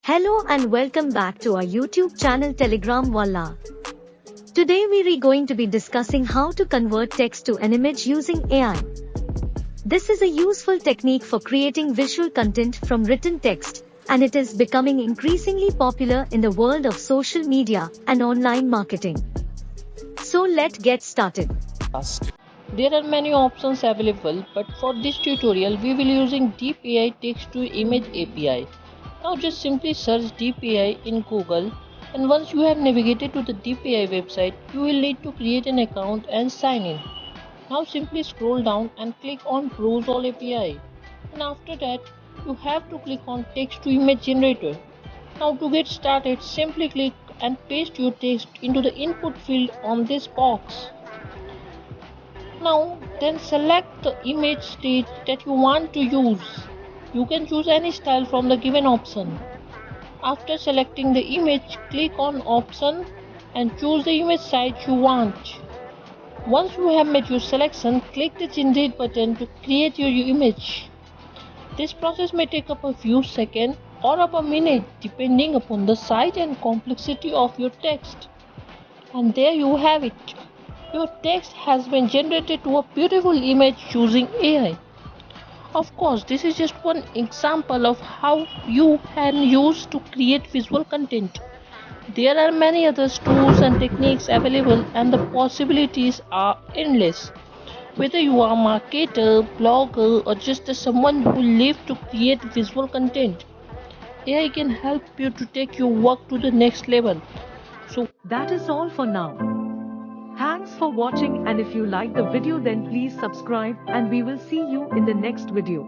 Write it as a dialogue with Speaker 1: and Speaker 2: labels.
Speaker 1: Hello and welcome back to our YouTube channel Telegram Walla. Today we are going to be discussing how to convert text to an image using AI. This is a useful technique for creating visual content from written text, and it is becoming increasingly popular in the world of social media and online marketing. So let's get started.
Speaker 2: There are many options available, but for this tutorial we will using Deep AI text to image API. Now just simply search Deep AI in Google, and once you have navigated to the Deep AI website, you will need to create an account and sign in. Now simply scroll down and click on Browse All API, and after that you have to click on Text to Image Generator. Now to get started, simply click and paste your text into the input field on this box. Now then select the image stage that you want to use. You can choose any style from the given option. After selecting the image, click on option and choose the image size you want. Once you have made your selection, click the generate button to create your image. This process may take up a few seconds or up a minute depending upon the size and complexity of your text. And there you have it. Your text has been generated to a beautiful image using AI. Of course, this is just one example of how you can use to create visual content. There are many other tools and techniques available, and the possibilities are endless. Whether you are a marketer, blogger, or just someone who lives to create visual content, AI can help you to take your work to the next level.
Speaker 1: So that is all for now. Thanks for watching, and if you like the video then please subscribe and we will see you in the next video.